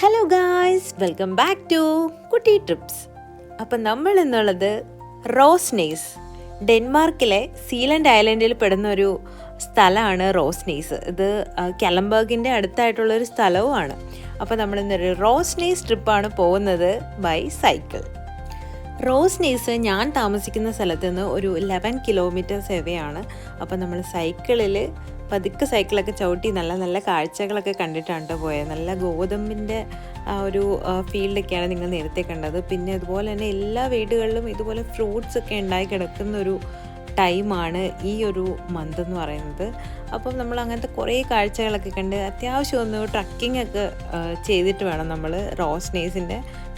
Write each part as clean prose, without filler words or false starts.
Hello guys, welcome back to Kutty trips. അപ്പം നമ്മൾ എന്നുള്ളത് റോസ്നേസ്, ഡെൻമാർക്കിലെ സീലൻഡ് ഐലൻഡിൽ പെടുന്ന ഒരു സ്ഥലമാണ് റോസ്നേസ്. ഇത് കെലംബർഗിൻ്റെ അടുത്തായിട്ടുള്ളൊരു സ്ഥലവുമാണ്. അപ്പോൾ നമ്മൾ ഇന്നൊരു റോസ്നേസ് ട്രിപ്പാണ് പോകുന്നത് ബൈ സൈക്കിൾ. റോസ്നേസ് ഞാൻ താമസിക്കുന്ന സ്ഥലത്ത് നിന്ന് ഒരു 11 കിലോമീറ്റേഴ്സ് എവെയാണ്. അപ്പോൾ നമ്മൾ സൈക്കിളിൽ പതുക്കെ സൈക്കിളൊക്കെ ചവിട്ടി നല്ല നല്ല കാഴ്ചകളൊക്കെ കണ്ടിട്ടാണ് പോയത്. നല്ല ഗോതമ്പിൻ്റെ ആ ഒരു ഫീൽഡൊക്കെയാണ് നിങ്ങൾ നേരത്തെ കണ്ടത്. പിന്നെ അതുപോലെ തന്നെ എല്ലാ വീടുകളിലും ഇതുപോലെ ഫ്രൂട്ട്സ് ഒക്കെ ഉണ്ടായി കിടക്കുന്ന ഒരു ടൈമാണ് ഈ ഒരു മന്ത് എന്ന് പറയുന്നത്. അപ്പം നമ്മൾ അങ്ങനത്തെ കുറേ കാഴ്ചകളൊക്കെ കണ്ട് അത്യാവശ്യം ഒന്ന് ട്രക്കിംഗ് ഒക്കെ ചെയ്തിട്ട് വേണം നമ്മൾ റോസ്നേസിൻ്റെ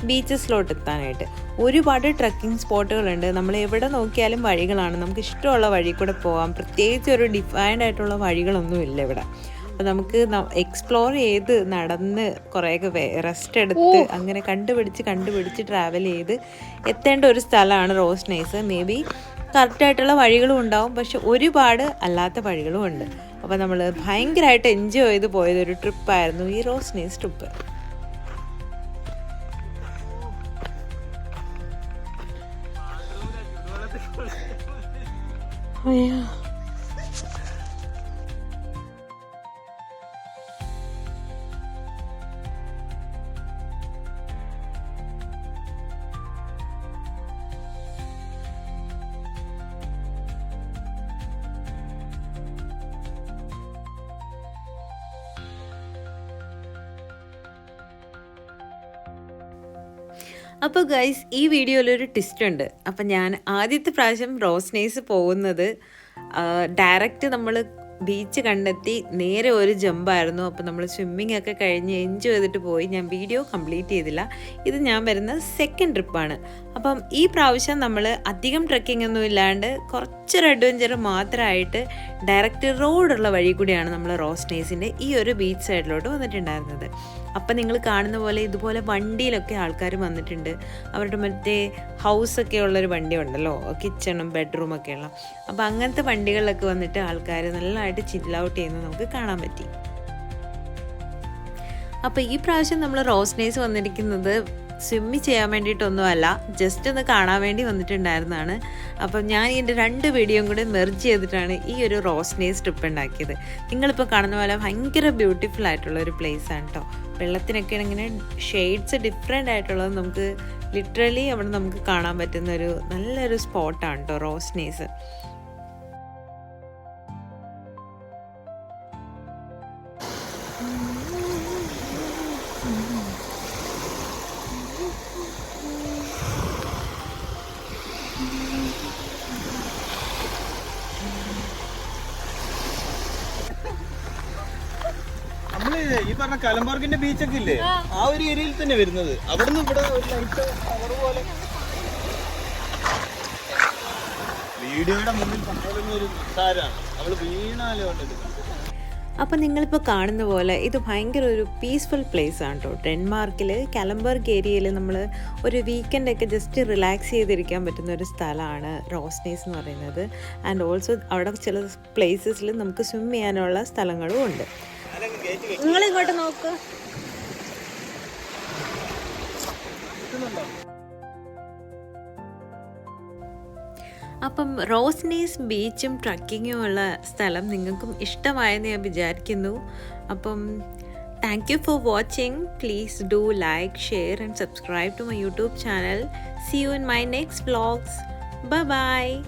ബീച്ചസിലോട്ട് എത്താനായിട്ട്. ഒരുപാട് ട്രക്കിംഗ് സ്പോട്ടുകളുണ്ട്. നമ്മൾ എവിടെ നോക്കിയാലും വഴികളാണ്. നമുക്ക് ഇഷ്ടമുള്ള വഴി കൂടെ പോകാം. പ്രത്യേകിച്ച് ഒരു ഡിഫൈൻഡ് ആയിട്ടുള്ള വഴികളൊന്നുമില്ല ഇവിടെ. അപ്പോൾ നമുക്ക് എക്സ്പ്ലോർ ചെയ്ത് നടന്ന് കുറേയൊക്കെ റെസ്റ്റ് എടുത്ത് അങ്ങനെ കണ്ടുപിടിച്ച് ട്രാവൽ ചെയ്ത് എത്തേണ്ട ഒരു സ്ഥലമാണ് റോസ്നേസ്. മേ ബി കറക്റ്റായിട്ടുള്ള വഴികളും ഉണ്ടാവും, പക്ഷെ ഒരുപാട് അല്ലാത്ത വഴികളും ഉണ്ട്. അപ്പോൾ നമ്മൾ ഭയങ്കരമായിട്ട് എൻജോയ് ചെയ്ത് പോയതൊരു ട്രിപ്പായിരുന്നു ഈ റോസ്നേസ് ട്രിപ്പ്. അപ്പോൾ ഗൈസ്, ഈ വീഡിയോയിലൊരു ട്വിസ്റ്റ് ഉണ്ട്. അപ്പം ഞാൻ ആദ്യത്തെ പ്രാവശ്യം റോസ്നേസ് പോകുന്നത് ഡയറക്റ്റ് നമ്മൾ ബീച്ച് കണ്ടെത്തി നേരെ ഒരു ജമ്പായിരുന്നു. അപ്പോൾ നമ്മൾ സ്വിമ്മിങ് ഒക്കെ കഴിഞ്ഞ് എൻജോയ് ചെയ്തിട്ട് പോയി. ഞാൻ വീഡിയോ കംപ്ലീറ്റ് ചെയ്തില്ല. ഇത് ഞാൻ വരുന്ന സെക്കൻഡ് ട്രിപ്പാണ്. അപ്പം ഈ പ്രാവശ്യം നമ്മൾ അധികം ട്രക്കിംഗ് ഒന്നും ഇല്ലാണ്ട് കുറച്ചൊരു അഡ്വഞ്ചർ മാത്രമായിട്ട് ഡയറക്റ്റ് റോഡുള്ള വഴി കൂടിയാണ് നമ്മൾ റോസ്നേസിൻ്റെ ഈ ഒരു ബീച്ച് സൈഡിലോട്ട് വന്നിട്ടുണ്ടായിരുന്നത്. അപ്പം നിങ്ങൾ കാണുന്ന പോലെ ഇതുപോലെ വണ്ടിയിലൊക്കെ ആൾക്കാർ വന്നിട്ടുണ്ട്. അവരുടെ മറ്റേ ഹൗസൊക്കെ ഉള്ളൊരു വണ്ടി ഉണ്ടല്ലോ, കിച്ചണും ബെഡ്റൂമൊക്കെ ഉള്ള. അപ്പോൾ അങ്ങനത്തെ വണ്ടികളിലൊക്കെ വന്നിട്ട് ആൾക്കാർ നല്ലതായിട്ട് ചിൽ ഔട്ട് ചെയ്യുന്നത് നമുക്ക് കാണാൻ പറ്റി. അപ്പോൾ ഈ പ്രാവശ്യം നമ്മൾ റോസ്നേസ് വന്നിരിക്കുന്നത് സ്വിമ്മി ചെയ്യാൻ വേണ്ടിയിട്ടൊന്നുമല്ല, ജസ്റ്റ് ഒന്ന് കാണാൻ വേണ്ടി വന്നിട്ടുണ്ടായിരുന്നതാണ്. അപ്പം ഞാൻ ഇതിൻ്റെ 2 വീഡിയോയും കൂടെ മെർജ് ചെയ്തിട്ടാണ് ഈ ഒരു റോസ്നേസ് ട്രിപ്പ് ഉണ്ടാക്കിയത്. നിങ്ങളിപ്പോൾ കാണുന്ന പോലെ ഭയങ്കര ബ്യൂട്ടിഫുൾ ആയിട്ടുള്ള ഒരു പ്ലേസാണ് കേട്ടോ. വെള്ളത്തിനൊക്കെ ഇങ്ങനെ ഷെയ്ഡ്സ് ഡിഫറെൻ്റ് ആയിട്ടുള്ളത് നമുക്ക് ലിറ്ററലി അവിടെ നമുക്ക് കാണാൻ പറ്റുന്ന ഒരു നല്ലൊരു സ്പോട്ടാണ് കേട്ടോ റോസ്നേസ്. നമ്മള് ഈ പറഞ്ഞ കലംബർഗിന്റെ ബീച്ചൊക്കെ ഇല്ലേ, ആ ഒരു ഏരിയയിൽ തന്നെ വരുന്നത്. അവിടുന്ന് ഇവിടെ ഒരു ലൈറ്റ് ടവർ പോലെ വീഡിയോയുടെ മുന്നിൽ പറയുന്ന ഒരു സാരാണ്. അവള് വീണാലോ ഉണ്ടത്. അപ്പം നിങ്ങളിപ്പോൾ കാണുന്ന പോലെ ഇത് ഭയങ്കര ഒരു പീസ്ഫുൾ പ്ലേസ് ആണ് കേട്ടോ. ഡെൻമാർക്കിൽ കെലംബർഗ് ഏരിയയിൽ നമ്മൾ ഒരു വീക്കെൻഡൊക്കെ ജസ്റ്റ് റിലാക്സ് ചെയ്തിരിക്കാൻ പറ്റുന്ന ഒരു സ്ഥലമാണ് റോസ്നേസ് എന്ന് പറയുന്നത്. ആൻഡ് ഓൾസോ അവിടെ ചില പ്ലേസസിൽ നമുക്ക് സ്വിം ചെയ്യാനുള്ള സ്ഥലങ്ങളും ഉണ്ട്. നിങ്ങളിങ്ങോട്ട് നോക്ക്. അപ്പം റോസ്നേസ് ബീച്ചും ട്രക്കിങ്ങും ഉള്ള സ്ഥലം നിങ്ങൾക്കും ഇഷ്ടമായെന്ന് ഞാൻ വിചാരിക്കുന്നു. അപ്പം thank you for watching. Please do like, share and subscribe to my YouTube channel. See you in my next vlogs. Bye bye.